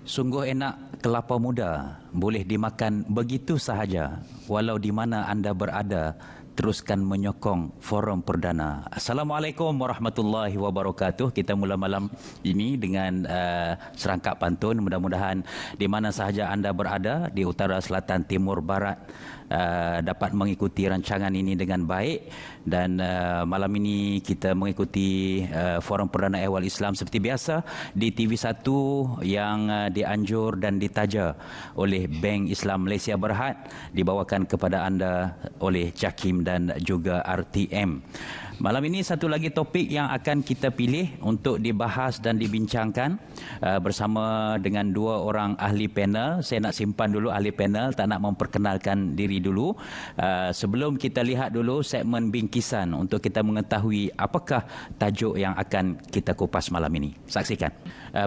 Sungguh enak kelapa muda, boleh dimakan begitu sahaja. Walau di mana anda berada, teruskan menyokong Forum Perdana. Assalamualaikum warahmatullahi wabarakatuh. Kita mula malam ini dengan serangkap pantun. Mudah-mudahan di mana sahaja anda berada, di utara, selatan, timur, barat, dapat mengikuti rancangan ini dengan baik. Dan malam ini kita mengikuti Forum Perdana Ehwal Islam seperti biasa di TV1 yang dianjur dan ditaja oleh Bank Islam Malaysia Berhad, dibawakan kepada anda oleh JAKIM dan juga RTM. Malam ini satu lagi topik yang akan kita pilih untuk dibahas dan dibincangkan bersama dengan dua orang ahli panel. Saya nak simpan dulu ahli panel, tak nak memperkenalkan diri dulu. Sebelum kita lihat dulu segmen bingkisan untuk kita mengetahui apakah tajuk yang akan kita kupas malam ini. Saksikan.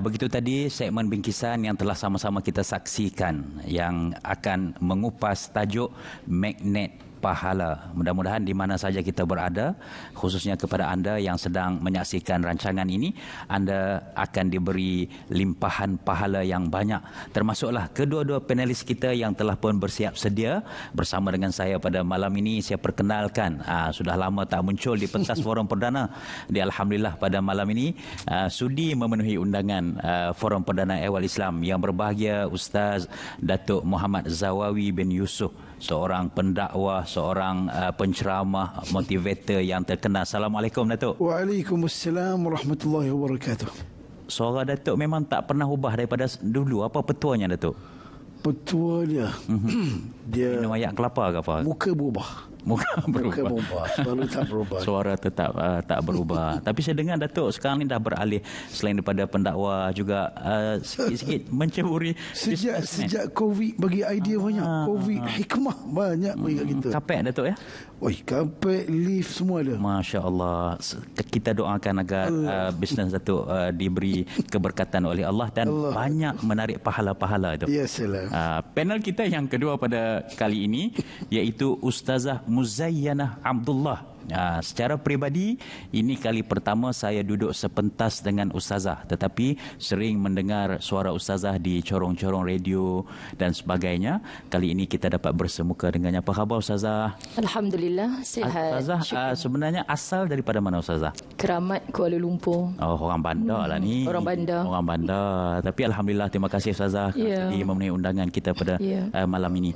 Begitu tadi segmen bingkisan yang telah sama-sama kita saksikan yang akan mengupas tajuk magnet pahala. Mudah-mudahan di mana saja kita berada, khususnya kepada anda yang sedang menyaksikan rancangan ini, anda akan diberi limpahan pahala yang banyak. Termasuklah kedua-dua panelis kita yang telah pun bersiap sedia bersama dengan saya pada malam ini. Saya perkenalkan, sudah lama tak muncul di pentas Forum Perdana. Alhamdulillah pada malam ini sudi memenuhi undangan Forum Perdana Ehwal Islam. Yang berbahagia Ustaz Datuk Muhammad Zawawi bin Yusof, seorang pendakwah, seorang penceramah, motivator yang terkenal. Assalamualaikum Datuk. Waalaikumsalam warahmatullahi wabarakatuh. Suara Datuk memang tak pernah ubah daripada dulu. Apa petuanya Datuk? Petua dia, dia minum ayak kelapa ke apa? Muka berubah. Muka berubah. Suara tak berubah. Suara tetap tak berubah. Tapi saya dengar Datuk sekarang ni dah beralih, selain daripada pendakwa juga sikit-sikit menceburi sejak COVID bagi idea banyak. COVID hikmah banyak bagi kita. Kapek Datuk ya? Oi, kapek, lift semua ada. Masya Allah. Kita doakan agar bisnes Datuk diberi keberkatan oleh Allah dan banyak menarik pahala-pahala itu. Ya salam. Panel kita yang kedua pada kali ini iaitu Ustazah Muzayyanah Abdullah. Secara peribadi, ini kali pertama saya duduk sepentas dengan Ustazah, tetapi sering mendengar suara Ustazah di corong-corong radio dan sebagainya. Kali ini kita dapat bersemuka dengannya. Apa khabar Ustazah? Alhamdulillah, sihat. Ustazah sebenarnya asal daripada mana Ustazah? Keramat, Kuala Lumpur. Oh, orang bandar lah ni. Orang bandar. Orang bandar. Tapi Alhamdulillah, terima kasih Ustazah sudi memenuhi undangan kita pada malam ini.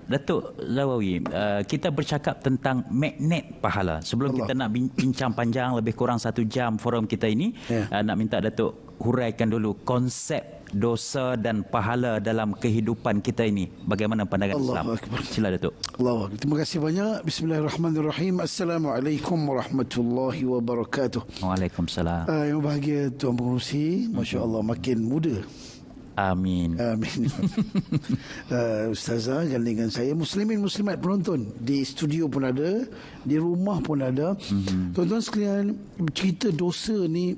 Datuk Zawawi, kita bercakap tentang magnet pahala. Sebelum kita nak bincang panjang lebih kurang 1 jam forum kita ini, nak minta Datuk huraikan dulu konsep dosa dan pahala dalam kehidupan kita ini. Bagaimana pandangan Islam? Sila Datuk. Allah Akbar. Terima kasih banyak. Bismillahirrahmanirrahim. Assalamualaikum warahmatullahi wabarakatuh. Waalaikumsalam. Yang bahagia Tuan Pengerusi, Masya Allah makin muda. Amin. Amin. Ustazah gandingan saya, muslimin muslimat penonton di studio pun ada, di rumah pun ada. Tuan-tuan sekalian, cerita dosa ni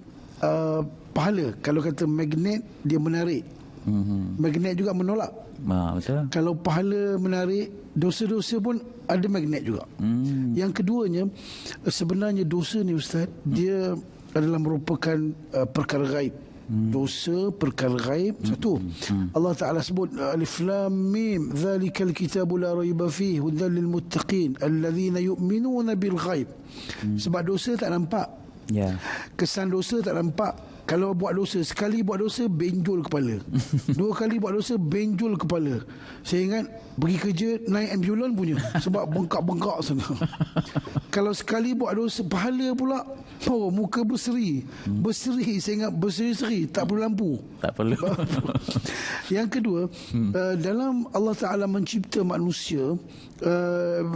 pahala. Kalau kata magnet, dia menarik. Magnet juga menolak. Betul. Kalau pahala menarik, dosa-dosa pun ada magnet juga. Yang keduanya, sebenarnya dosa ni Ustaz, dia adalah merupakan perkara gaib. Dosa perkara gaib. Satu, Allah Ta'ala sebut Alif Lam Mim Zalikal kitabu la raiba fihi hudan lil muttaqin alladhina yu'minuna bil ghaib. Sebab dosa tak nampak, kesan dosa tak nampak. Kalau buat dosa, sekali buat dosa benjol kepala, 2 kali buat dosa benjol kepala. Saya ingat pergi kerja naik ambulan punya, sebab bengkak-bengkak sana. Kalau sekali buat dosa, pahala pula, muka berseri. Berseri, saya ingat berseri-seri, tak perlu lampu. Tak perlu. Yang kedua, dalam Allah Ta'ala mencipta manusia,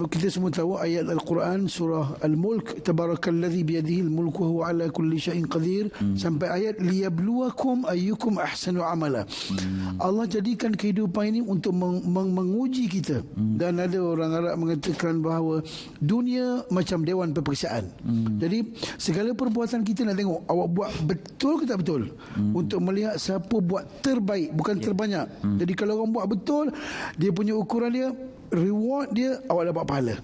kita semua tahu ayat Al-Quran surah Al-Mulk, tabarakalladzi biyadihil mulku wa huwa ala kulli syai'in qadir, sampai ayat liyabluwakum ayyukum ahsanu amala. Allah jadikan kehidupan ini untuk menguji kita. Dan ada orang Arab mengatakan bahawa dunia macam dewan peperiksaan. Jadi segala perbuatan kita nak tengok awak buat betul ke tak betul, untuk melihat siapa buat terbaik, bukan terbanyak. Jadi kalau orang buat betul, dia punya ukuran dia, reward dia, awak dapat pahala.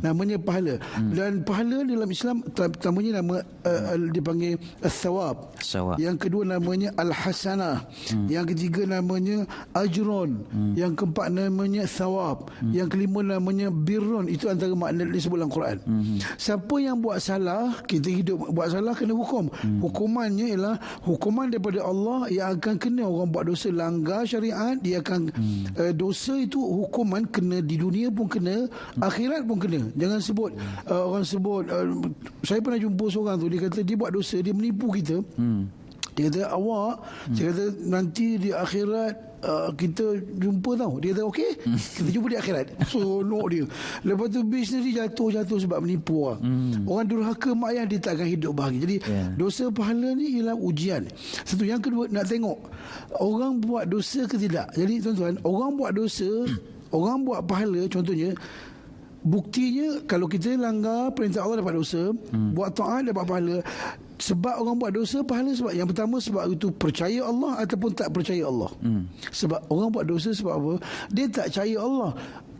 namanya pahala. Dan pahala dalam Islam pertamanya nama dipanggil as-sawab. Sawab. Yang kedua namanya al-hasanah. Yang ketiga namanya ajron. Yang keempat namanya thawab. Yang kelima namanya birrun. Itu antara makna disebut dalam Quran. Siapa yang buat salah, kita hidup buat salah kena hukum. Hukumannya ialah hukuman daripada Allah yang akan kena orang buat dosa langgar syariat, dia akan dosa itu hukuman kena di dunia pun kena, akhirat pun kena. Jangan sebut orang sebut saya pernah jumpa seorang tu, dia kata dia buat dosa, dia menipu kita. Dia kata awak, saya kata nanti di akhirat kita jumpa tau. Dia kata okey, kita jumpa di akhirat. Sonok dia. Lepas tu bisnes dia jatuh sebab menipu orang. Orang durhaka mak ayah, dia tak akan hidup bahagia. Jadi dosa pahala ni ialah ujian. Satu. Yang kedua, nak tengok orang buat dosa ke tidak. Jadi tuan-tuan, orang buat dosa, orang buat pahala, contohnya buktinya kalau kita langgar perintah Allah dapat dosa, buat taat dapat pahala. Sebab orang buat dosa pahala sebab yang pertama sebab itu percaya Allah ataupun tak percaya Allah. Sebab orang buat dosa sebab apa? Dia tak percaya Allah.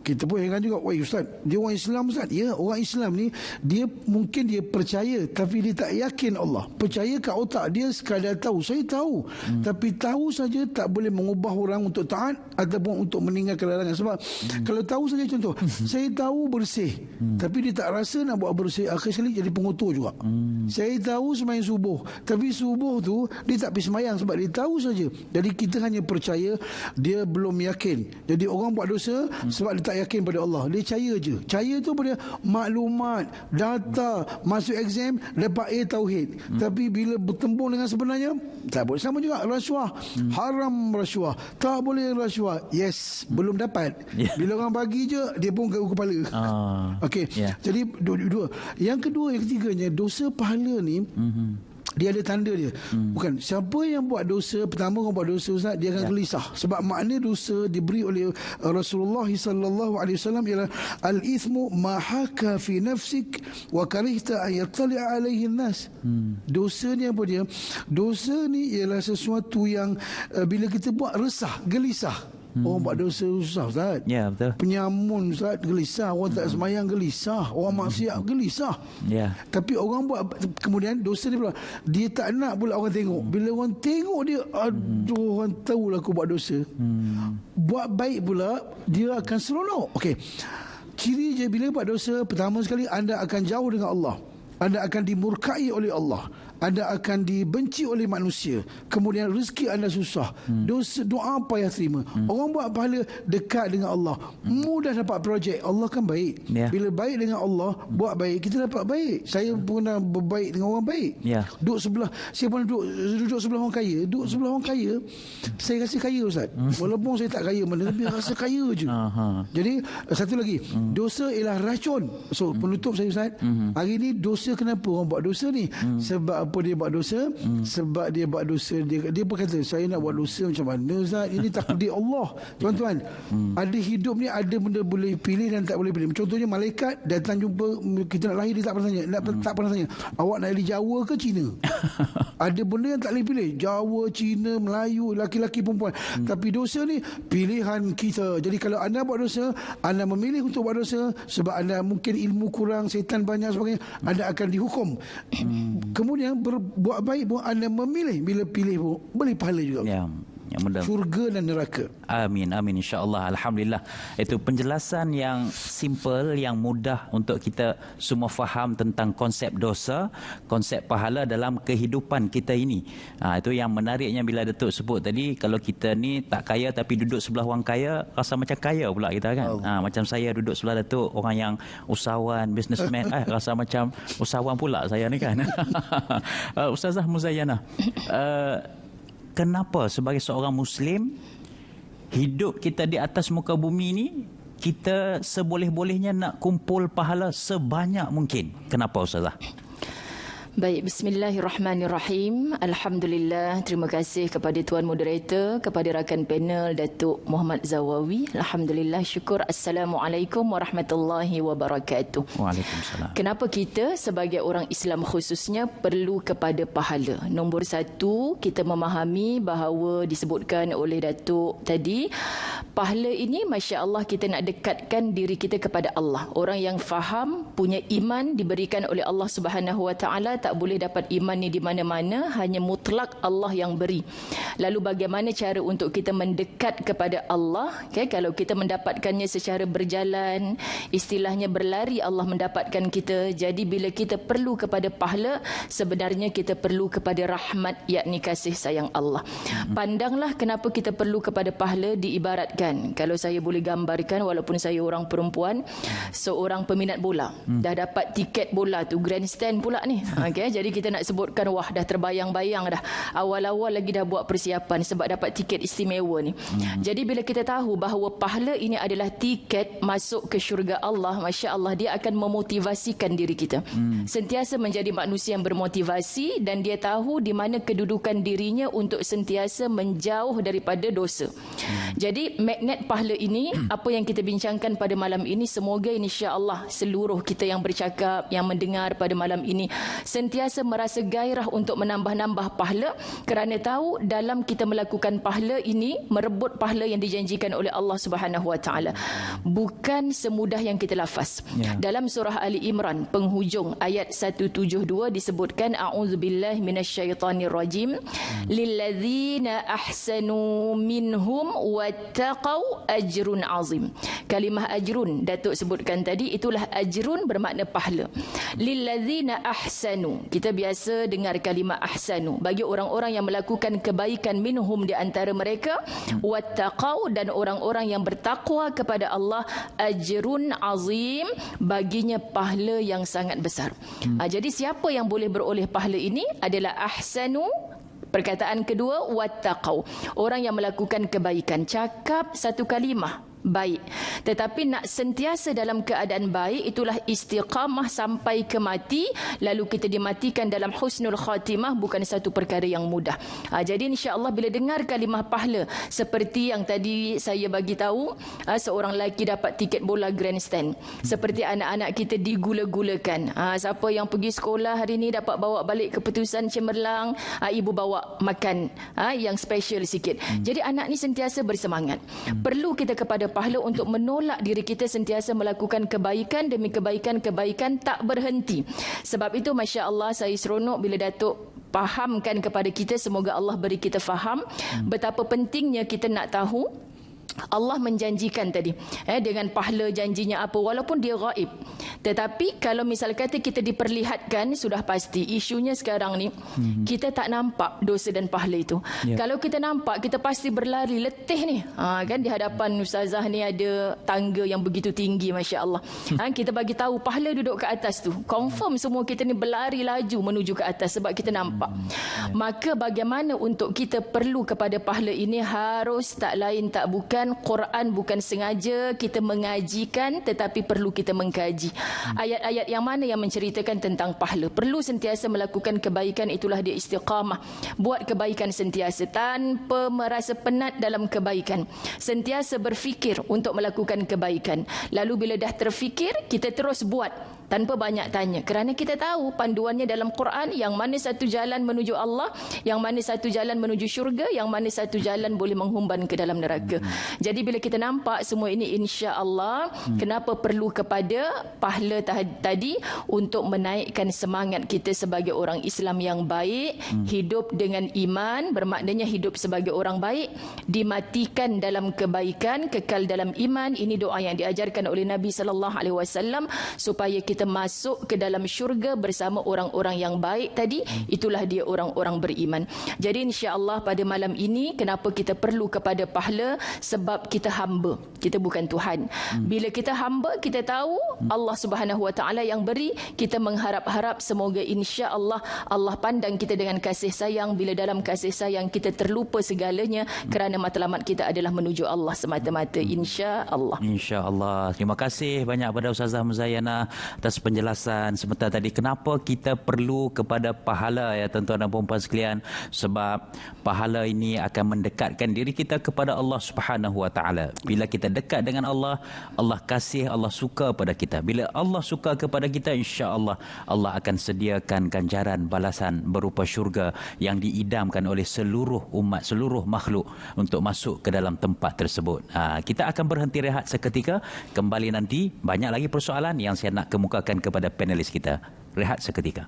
Kita pun heran juga, wah Ustaz, dia orang Islam Ustaz. Ya, orang Islam ni dia mungkin dia percaya tapi dia tak yakin Allah. Percaya kat otak dia sekadar tahu, saya tahu. Tapi tahu saja tak boleh mengubah orang untuk taat ataupun untuk meninggalkan larangan. Sebab kalau tahu saja, contoh, saya tahu bersih tapi dia tak rasa nak buat bersih, akhir sekali jadi pengotor juga. Saya tahu sembahyang subuh tapi subuh tu dia tak pergi sembahyang sebab dia tahu saja. Jadi kita hanya percaya, dia belum yakin. Jadi orang buat dosa sebab dia tak yakin pada Allah. Dia percaya je. Percaya tu pada maklumat, data, masuk exam dapat A tauhid. Tapi bila bertembung dengan sebenarnya tak boleh. Sama juga rasuah. Haram rasuah. Tak boleh rasuah. Yes, belum dapat. Bila orang bagi je dia pun garu kepala. Okey. Jadi dua. Yang kedua, yang ketiganya, dosa pahala ni dia ada tanda dia. Bukan siapa yang buat dosa, pertama orang buat dosa Ustaz, dia akan gelisah. Sebab makna dosa diberi oleh Rasulullah sallallahu alaihi wasallam ialah al-ithmu ma haka fi nafsik wa karihta an yattali'a alaihi an-nas. Dosa ni apa dia? Dosa ni ialah sesuatu yang bila kita buat resah, gelisah. Orang buat dosa susah Ustaz. Ya, betul. Penyamun Ustaz gelisah. Orang tak semayang gelisah. Orang maksiat gelisah. Tapi orang buat, kemudian dosa dia pula, dia tak nak pula orang tengok. Bila orang tengok dia, aduh, orang tahulah aku buat dosa. Buat baik pula, dia akan seronok. Okey, ciri je bila buat dosa, pertama sekali anda akan jauh dengan Allah. Anda akan dimurkai oleh Allah. Anda akan dibenci oleh manusia. Kemudian rezeki anda susah. Dosa, doa payah terima. Orang buat pahala dekat dengan Allah, mudah dapat projek. Allah kan baik. Bila baik dengan Allah, buat baik, kita dapat baik. Saya pernah berbaik dengan orang baik. Duduk sebelah, saya pernah duduk sebelah orang kaya. Duduk sebelah orang kaya, saya rasa kaya Ustaz. Walaupun saya tak kaya mana, tapi rasa kaya je. Jadi satu lagi, dosa ialah racun. So penutup saya Ustaz, hari ni dosa, kenapa orang buat dosa ni? Sebab apa dia buat dosa? Sebab dia buat dosa, dia berkata, saya nak buat dosa macam mana Ustaz? Ini takdir Allah. Tuan-tuan, ada hidup ni ada benda boleh pilih dan tak boleh pilih. Contohnya malaikat datang jumpa kita nak lahir, dia tak pernah tanya, tak pernah tanya awak nak dari Jawa ke Cina. Ada benda yang tak boleh pilih, Jawa, Cina, Melayu, laki-laki, perempuan. Tapi dosa ni pilihan kita. Jadi kalau anda buat dosa, anda memilih untuk buat dosa sebab anda mungkin ilmu kurang, setan banyak sebagainya, anda akan dihukum. Kemudian berbuat baik pun anda memilih, bila pilih pun boleh pahala juga. Syurga dan neraka. Amin, amin, insya-Allah. Alhamdulillah. Itu penjelasan yang simple, yang mudah untuk kita semua faham tentang konsep dosa, konsep pahala dalam kehidupan kita ini. Itu yang menariknya bila Datuk sebut tadi, kalau kita ni tak kaya tapi duduk sebelah orang kaya, rasa macam kaya pula kita kan. Macam saya duduk sebelah Datuk orang yang usahawan, businessman, rasa macam usahawan pula saya ni kan. Ustazah Muzayyanah, kenapa sebagai seorang Muslim, hidup kita di atas muka bumi ni, kita seboleh-bolehnya nak kumpul pahala sebanyak mungkin? Kenapa Ustazah? Baik, bismillahirrahmanirrahim. Alhamdulillah, terima kasih kepada Tuan Moderator, kepada rakan panel Datuk Muhammad Zawawi. Alhamdulillah, syukur. Assalamualaikum warahmatullahi wabarakatuh. Waalaikumsalam. Kenapa kita sebagai orang Islam khususnya perlu kepada pahala? Nombor satu, kita memahami bahawa disebutkan oleh Datuk tadi, pahala ini Masya Allah kita nak dekatkan diri kita kepada Allah. Orang yang faham, punya iman diberikan oleh Allah Subhanahu Wa Taala, tak boleh dapat iman ni di mana-mana, hanya mutlak Allah yang beri. Lalu bagaimana cara untuk kita mendekat kepada Allah? Okay, kalau kita mendapatkannya secara berjalan, istilahnya berlari, Allah mendapatkan kita. Jadi bila kita perlu kepada pahala, sebenarnya kita perlu kepada rahmat, yakni kasih sayang Allah. Pandanglah kenapa kita perlu kepada pahala diibaratkan. Kalau saya boleh gambarkan, walaupun saya orang perempuan, seorang peminat bola, dah dapat tiket bola tu, grandstand pula ni. Okay, jadi kita nak sebutkan, wah dah terbayang-bayang dah. Awal-awal lagi dah buat persiapan sebab dapat tiket istimewa ni. Jadi bila kita tahu bahawa pahala ini adalah tiket masuk ke syurga Allah, Masya Allah, dia akan memotivasikan diri kita. Sentiasa menjadi manusia yang bermotivasi dan dia tahu di mana kedudukan dirinya untuk sentiasa menjauh daripada dosa. Jadi magnet pahala ini, apa yang kita bincangkan pada malam ini, semoga insya-Allah seluruh kita yang bercakap, yang mendengar pada malam ini sentiasa merasa gairah untuk menambah-nambah pahala, kerana tahu dalam kita melakukan pahala ini, merebut pahala yang dijanjikan oleh Allah Subhanahu Wa Taala, bukan semudah yang kita lafaz. Dalam surah Ali Imran penghujung ayat 172 disebutkan, a'udzubillahi minasyaitonirrajim, lilladzina ahsanu minhum wattaqau ajrun azim. Kalimah ajrun Datuk sebutkan tadi, itulah ajrun bermakna pahala. Lilladzina ahsanu, kita biasa dengar kalimah ahsanu bagi orang-orang yang melakukan kebaikan, minhum di antara mereka, wattaqau dan orang-orang yang bertakwa kepada Allah, ajrun azim, baginya pahala yang sangat besar. Jadi siapa yang boleh beroleh pahala ini adalah ahsanu. Perkataan kedua, wattaqau, orang yang melakukan kebaikan. Cakap satu kalimah baik, tetapi nak sentiasa dalam keadaan baik, itulah istiqamah sampai ke mati, lalu kita dimatikan dalam husnul khatimah, bukan satu perkara yang mudah. Jadi insya-Allah bila dengar kalimah pahala seperti yang tadi saya bagi tahu, seorang lelaki dapat tiket bola grandstand, seperti anak-anak kita digula-gulakan, siapa yang pergi sekolah hari ni dapat bawa balik keputusan cemerlang, ibu bawa makan yang special sikit. Jadi anak ni sentiasa bersemangat. Perlu kita kepada pahala untuk menolak diri kita sentiasa melakukan kebaikan demi kebaikan tak berhenti. Sebab itu Masya Allah, saya seronok bila Datuk fahamkan kepada kita, semoga Allah beri kita faham betapa pentingnya kita nak tahu Allah menjanjikan tadi dengan pahala janjinya apa, walaupun dia gaib. Tetapi kalau misal kata kita diperlihatkan, sudah pasti isunya sekarang ni kita tak nampak dosa dan pahala itu. Kalau kita nampak, kita pasti berlari letih ni. Kan di hadapan ustazah ni ada tangga yang begitu tinggi, Masya Allah. Kita bagi tahu pahala duduk ke atas tu, confirm semua kita ni berlari laju menuju ke atas sebab kita nampak. Maka bagaimana untuk kita perlu kepada pahala ini, harus tak lain tak bukan Quran, bukan sengaja kita mengajikan, tetapi perlu kita mengkaji ayat-ayat yang mana yang menceritakan tentang pahala. Perlu sentiasa melakukan kebaikan, itulah dia istiqamah. Buat kebaikan sentiasa tanpa merasa penat dalam kebaikan, sentiasa berfikir untuk melakukan kebaikan. Lalu bila dah terfikir, kita terus buat tanpa banyak tanya, kerana kita tahu panduannya dalam Quran, yang mana satu jalan menuju Allah, yang mana satu jalan menuju syurga, yang mana satu jalan boleh menghumban ke dalam neraka. Jadi bila kita nampak semua ini, insya-Allah, kenapa perlu kepada pahala tadi, untuk menaikkan semangat kita sebagai orang Islam yang baik, hidup dengan iman, bermaknanya hidup sebagai orang baik, dimatikan dalam kebaikan, kekal dalam iman. Ini doa yang diajarkan oleh Nabi sallallahu alaihi wasallam supaya kita masuk ke dalam syurga bersama orang-orang yang baik tadi. Itulah dia orang-orang beriman. Jadi insya-Allah pada malam ini, kenapa kita perlu kepada pahala? Sebab kita hamba, kita bukan Tuhan. Bila kita hamba, kita tahu Allah Subhanahu Wa Taala yang beri, kita mengharap-harap semoga insya-Allah Allah pandang kita dengan kasih sayang. Bila dalam kasih sayang kita terlupa segalanya, kerana matlamat kita adalah menuju Allah semata-mata, insya-Allah. Insya-Allah. Terima kasih banyak pada Ustazah Muzayana atas penjelasan sebentar tadi. Kenapa kita perlu kepada pahala ya tuan-tuan dan puan-puan sekalian? Sebab pahala ini akan mendekatkan diri kita kepada Allah Subhanahu Wa Taala. Bila kita dekat dengan Allah, Allah kasih, Allah suka pada kita. Bila Allah suka kepada kita, insya-Allah Allah akan sediakan ganjaran balasan berupa syurga yang diidamkan oleh seluruh umat, seluruh makhluk untuk masuk ke dalam tempat tersebut. Kita akan berhenti rehat seketika. Kembali nanti banyak lagi persoalan yang saya nak kemukakan kepada panelis kita. Rehat seketika.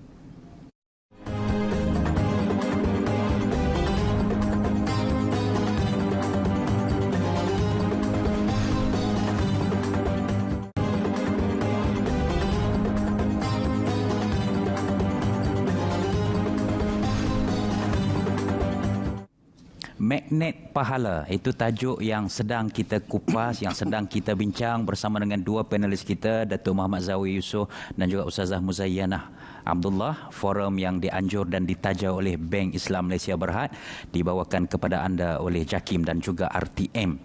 Magnet pahala, itu tajuk yang sedang kita kupas, yang sedang kita bincang bersama dengan dua panelis kita, Datuk Muhammad Zawi Yusof dan juga Ustazah Muzayyanah Abdullah. Forum yang dianjur dan ditaja oleh Bank Islam Malaysia Berhad, dibawakan kepada anda oleh JAKIM dan juga RTM.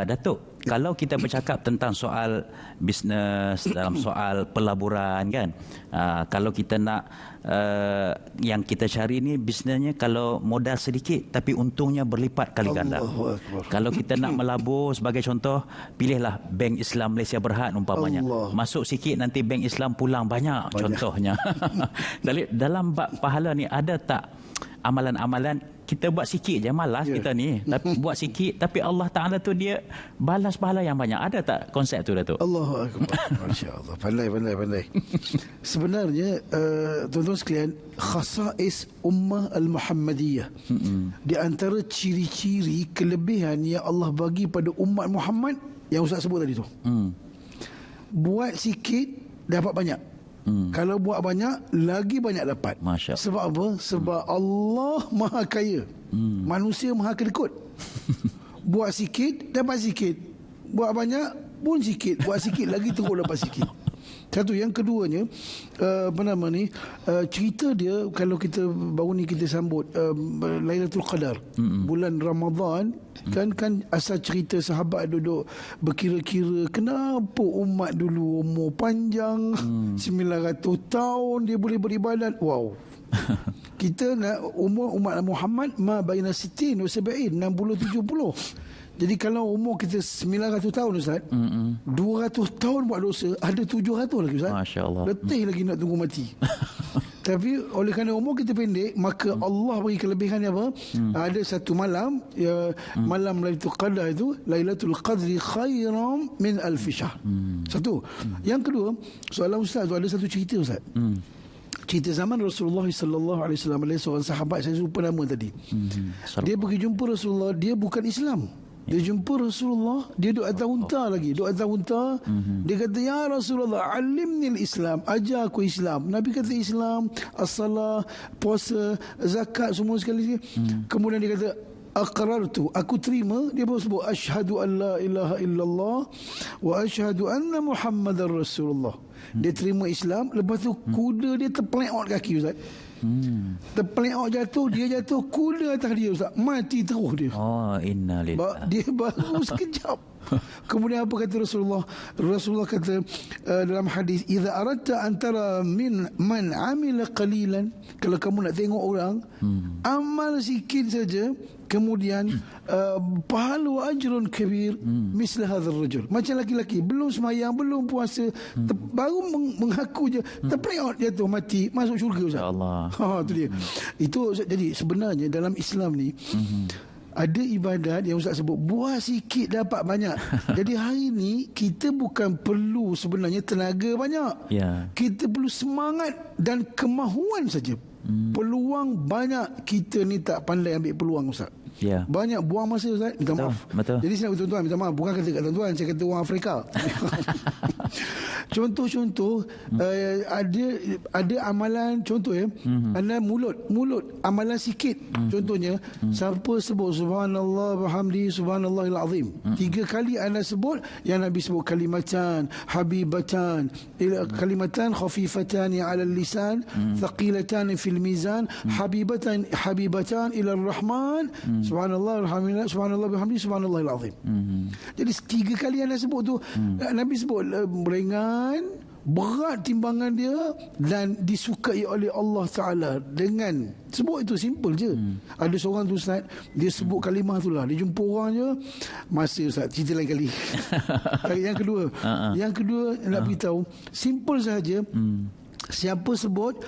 Datuk, kalau kita bercakap tentang soal bisnes, dalam soal pelaburan kan, kalau kita nak yang kita cari ni bisnesnya kalau modal sedikit tapi untungnya berlipat kali ganda. Kalau kita nak melabur sebagai contoh, pilihlah Bank Islam Malaysia Berhad umpamanya. Masuk sikit nanti Bank Islam pulang banyak. Contohnya. Dalam bab pahala ni ada tak amalan-amalan kita buat sikit je, malas kita ni, tapi buat sikit tapi Allah Taala tu dia balas pahala yang banyak. Ada tak konsep tu Datuk? Allahu akbar. Masya-Allah. Pandai. Sebenarnya tuan-tuan sekalian, khasais ummah al-Muhammadiyah. Di antara ciri-ciri kelebihan yang Allah bagi pada umat Muhammad yang Ustaz sebut tadi tu. Buat sikit dapat banyak. Kalau buat banyak, lagi banyak dapat. Masya Allah. Sebab apa? Sebab Allah Maha Kaya. Manusia Maha Kedekut. Buat sikit, dapat sikit. Buat banyak pun sikit. Buat sikit lagi terus dapat sikit. Satu. Yang keduanya, cerita dia, kalau kita baru ni kita sambut Lailatul Qadar, bulan Ramadan, kan asal cerita sahabat duduk berkira-kira kenapa umat dulu umur panjang, 900 tahun dia boleh beribadat. Wow. Kita nak umur umat Muhammad ma baina 60 wa 70, 60 70. Jadi kalau umur kita 900 tahun Ustaz, 200 tahun buat dosa, ada 700 lagi Ustaz. Masya-Allah. Letih lagi nak tunggu mati. Tapi oleh kerana umur kita pendek, maka Allah bagi kelebihan apa? Ada satu malam, malam Lailatul Qadar itu, Lailatul Qadri khairam min alf syahr. Satu. Yang kedua, soalan Ustaz tu ada satu cerita Ustaz. Cerita zaman Rasulullah sallallahu alaihi wasallam, ada seorang sahabat, saya lupa nama tadi. Dia pergi jumpa Rasulullah, dia bukan Islam. Dia jumpa Rasulullah, dia duduk atas unta lagi, duduk atas unta. Dia kata, "Ya Rasulullah, alimni al-Islam, ajar aku Islam." Nabi kata Islam, as-salah, puasa, zakat, semua sekali. Kemudian dia kata, "Aqrartu, aku terima." Dia baru sebut, "Asyhadu an la ilaha illallah wa asyhadu anna Muhammadar Rasulullah." Dia terima Islam. Lepas tu kuda dia terpeleot kaki Ustaz. Terpeleot jatuh, dia jatuh, kuda atas dia Ustaz, mati terus dia. Oh, innalillah. Dia baru sekejap. Kemudian apa kata Rasulullah? Rasulullah kata dalam hadis, "Idza aradta an tara min man amila qalilan." Kalau kamu nak tengok orang amal sikit saja, kemudian pahala ajrun kabir misal hadzal rajul. Macam laki-laki belum sembahyang, belum puasa, baru mengaku je, terpeleot jatuh mati, masuk syurga Ustaz. Allah. Tu dia. Itu jadi sebenarnya dalam Islam ni ada ibadat yang Ustaz sebut, buat sikit dapat banyak. Jadi hari ni kita bukan perlu sebenarnya tenaga banyak. Kita perlu semangat dan kemahuan saja. Peluang banyak, kita ni tak pandai ambil peluang Ustaz. Banyak buang masa Ustaz. Minta maaf. Betul. Jadi saya tuan-tuan minta maaf, bukan kata kat tuan-tuan, saya kata orang Afrika. Contoh-contoh, ada amalan, contoh anda mulut amalan sikit. Contohnya, siapa sebut subhanallah bihamdi subhanallahil azim 3 kali anda sebut, yang Nabi sebut kalimatan habibatan, kalimatan khafifatan ala lisan, thaqilatan fil mizan, habibatan ila rahman, subhanallah alhamdulillah subhanallah bihamdi subhanallahil azim. Jadi 3 kali anda sebut tu, Nabi sebut ringan, berat timbangan dia dan disukai oleh Allah Ta'ala dengan sebut itu simple je. Ada seorang tu Ustaz, dia sebut kalimah tu lah, dia jumpa orang je, masa Ustaz cerita lain kali. Yang kedua nak beritahu simple sahaja. Siapa sebut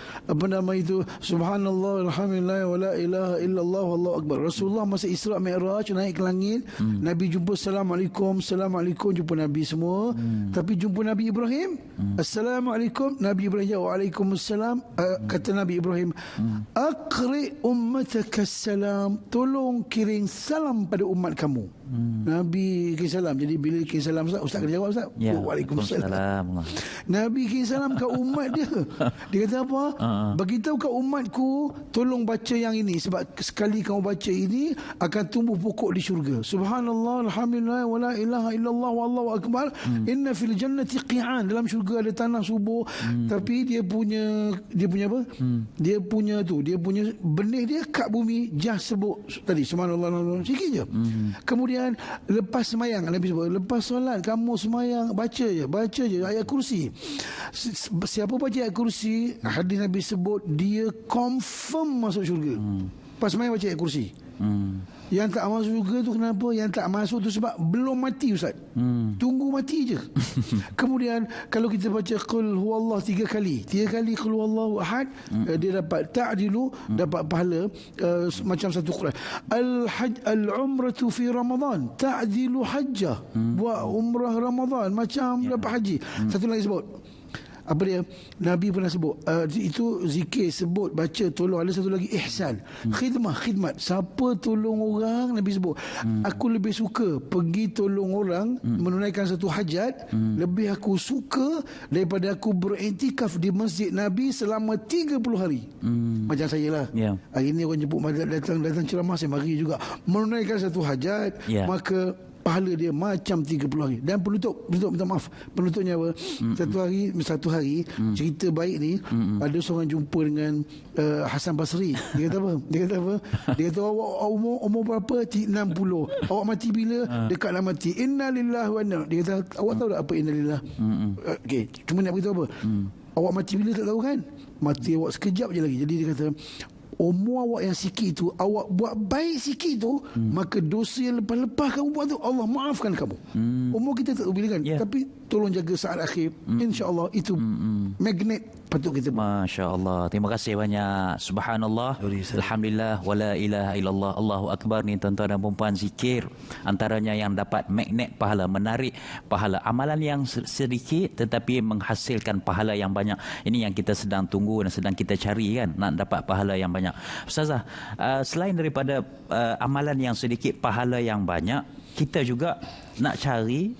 subhanallah alhamdulillah wala ilaha illallah wallahu akbar. Rasulullah masa Isra Mi'raj naik ke langit, Nabi jumpa assalamualaikum jumpa Nabi semua. Tapi jumpa Nabi Ibrahim, assalamualaikum, Nabi Ibrahim jawab waalaikumsalam. Kata Nabi Ibrahim, aqri ummataka salam, tolong kirim salam pada umat kamu. Nabi kirim salam. Jadi bila kirim salam Ustaz kena jawab Ustaz. Waalaikumsalam. Nabi kirim salam ke umat dia. Dia kata apa? Beritahu kat umatku, tolong baca yang ini, sebab sekali kamu baca ini akan tumbuh pokok di syurga. Subhanallah alhamdulillah wala ilaha illallah wallahu akbar. Inna fil jannati qi'an, dalam syurga ada tanah subur. Tapi dia punya apa? Dia punya benih dia kat bumi, just sebut tadi subhanallah sikit je. Kemudian lepas semayang, Nabi sebut lepas solat kamu semayang, baca je ayat kursi. Siapa baca ayat kursi, hadis Nabi sebut dia confirm masuk syurga. Pas main baca ayat kursi. Yang tak masuk syurga tu kenapa? Yang tak masuk tu sebab belum mati Ustaz. Tunggu mati je. Kemudian kalau kita baca qul huwallah 3 kali qul huwallahu ahad, dia dapat ta'dilu, dapat pahala macam satu Quran. Al-umratu fi Ramadan ta'dilu hajjah. Buat umrah Ramadan macam dapat haji. Satu lagi sebut apa dia, Nabi pernah sebut itu zikir, sebut baca tolong. Ada satu lagi ihsan, khidmat. Siapa tolong orang, Nabi sebut aku lebih suka pergi tolong orang menunaikan satu hajat, lebih aku suka daripada aku beriktikaf di masjid Nabi selama 30 hari. Macam saya lah, hari ni orang jemput datang ceramah, saya mari juga menunaikan satu hajat, maka pahala dia macam 30 hari. Dan penutup minta maaf, penutupnya apa? Satu hari cerita baik ni, ada seorang jumpa dengan Hasan Basri. Dia kata apa? Dia kata awak umur berapa? 60. Awak mati bila? Dekat nak mati. Inna lillahi wa inna. Dia kata awak tahu tak apa inna lillahi? Okey, cuma nak beritahu apa? Awak mati bila tak tahu kan? Mati awak sekejap je lagi. Jadi dia kata umur awak yang sikit tu, awak buat baik sikit tu, maka dosa yang lepas-lepas kamu buat tu Allah maafkan kamu. Umur kita tak tahu bila kan, tapi tolong jaga saat akhir. InsyaAllah itu magnet patut kita buat. Masya Allah, terima kasih banyak. Subhanallah, alhamdulillah, wala ilaha illallah, Allahu akbar. Ni tuan-tuan dan puan-puan, zikir antaranya yang dapat magnet pahala, menarik pahala. Amalan yang sedikit tetapi menghasilkan pahala yang banyak. Ini yang kita sedang tunggu dan sedang kita cari kan, nak dapat pahala yang banyak. Ustazah, selain daripada amalan yang sedikit pahala yang banyak, kita juga nak cari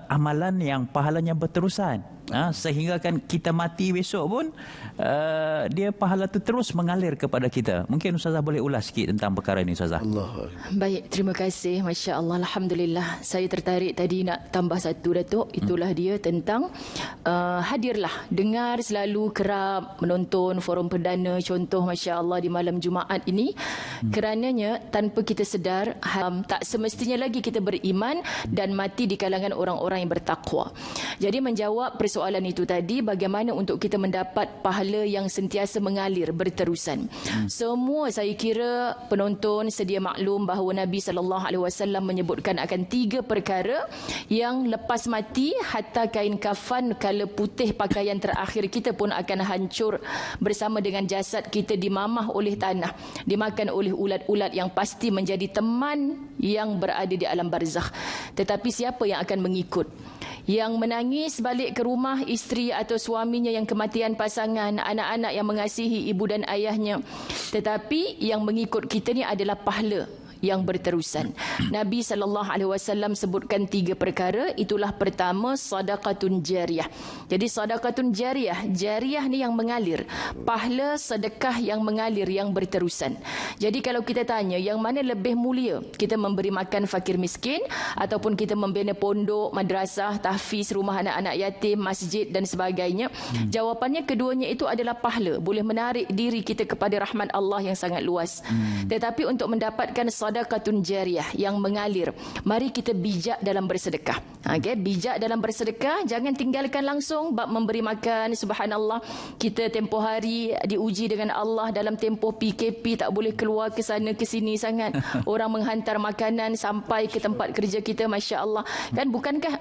amalan yang pahalanya berterusan, sehingga kan kita mati besok pun dia pahala tu terus mengalir kepada kita. Mungkin Ustazah boleh ulas sikit tentang perkara ini, Ustazah. Baik, terima kasih. Masya Allah, alhamdulillah. Saya tertarik tadi nak tambah satu, Datuk. Itulah dia tentang hadirlah, dengar selalu, kerap menonton forum perdana, contoh Masya Allah di malam Jumaat ini. Kerananya tanpa kita sedar, tak semestinya lagi kita beriman dan mati di kalangan orang-orang yang bertakwa. Jadi menjawab persoalan itu tadi, bagaimana untuk kita mendapat pahala yang sentiasa mengalir berterusan. Semua saya kira penonton sedia maklum bahawa Nabi SAW menyebutkan akan 3 perkara yang lepas mati hatta kain kafan kala putih pakaian terakhir kita pun akan hancur bersama dengan jasad kita, dimamah oleh tanah, dimakan oleh ulat-ulat yang pasti menjadi teman yang berada di alam barzakh. Tetapi siapa yang akan mengikut? Yang menangis balik ke rumah isteri atau suaminya yang kematian pasangan, anak-anak yang mengasihi ibu dan ayahnya. Tetapi yang mengikut kita ni adalah pahala yang berterusan. Nabi SAW sebutkan 3 perkara. Itulah pertama, sadaqatun jariyah. Jadi sadaqatun jariyah, jariyah ni yang mengalir, pahala sedekah yang mengalir, yang berterusan. Jadi kalau kita tanya yang mana lebih mulia, kita memberi makan fakir miskin ataupun kita membina pondok, madrasah, tahfiz, rumah anak-anak yatim, masjid dan sebagainya, jawapannya keduanya itu adalah pahala, boleh menarik diri kita kepada rahmat Allah yang sangat luas. Tetapi untuk mendapatkan sadaqatun jariyah yang mengalir. Mari kita bijak dalam bersedekah. Okey, bijak dalam bersedekah, jangan tinggalkan langsung bab memberi makan. Subhanallah, kita tempoh hari diuji dengan Allah dalam tempoh PKP, tak boleh keluar ke sana ke sini sangat. Orang menghantar makanan sampai ke tempat kerja kita, masya-Allah. Kan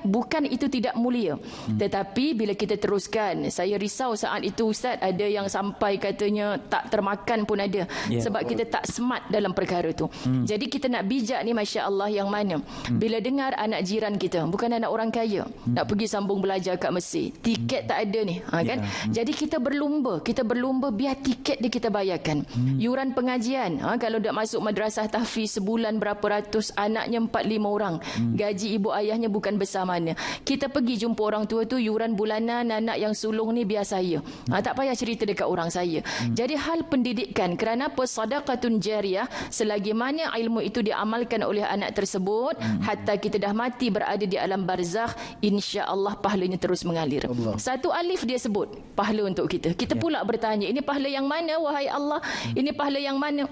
bukan itu tidak mulia. Tetapi bila kita teruskan, saya risau saat itu Ustaz, ada yang sampai katanya tak termakan pun ada. Sebab kita tak smart dalam perkara tu. Jadi kita nak bijak ni, masya-Allah, yang mana bila dengar anak jiran kita, bukan anak orang kaya, nak pergi sambung belajar kat Mesir, tiket tak ada ni, kan? Jadi kita berlumba biar tiket dia kita bayarkan. Yuran pengajian, kalau dah masuk madrasah tahfiz sebulan berapa ratus, anaknya 4-5 orang, gaji ibu ayahnya bukan besar mana. Kita pergi jumpa orang tua tu, yuran bulanan anak yang sulung ni biar saya. Tak payah cerita dekat orang saya. Jadi hal pendidikan, kerana apa? Sadaqatun jariyah, selagi mana ilmu itu diamalkan oleh anak tersebut, hatta kita dah mati berada di alam barzakh, insya-Allah pahalanya terus mengalir. Satu alif dia sebut pahala untuk kita. Kita pula bertanya, ini pahala yang mana wahai Allah? Ini pahala yang mana?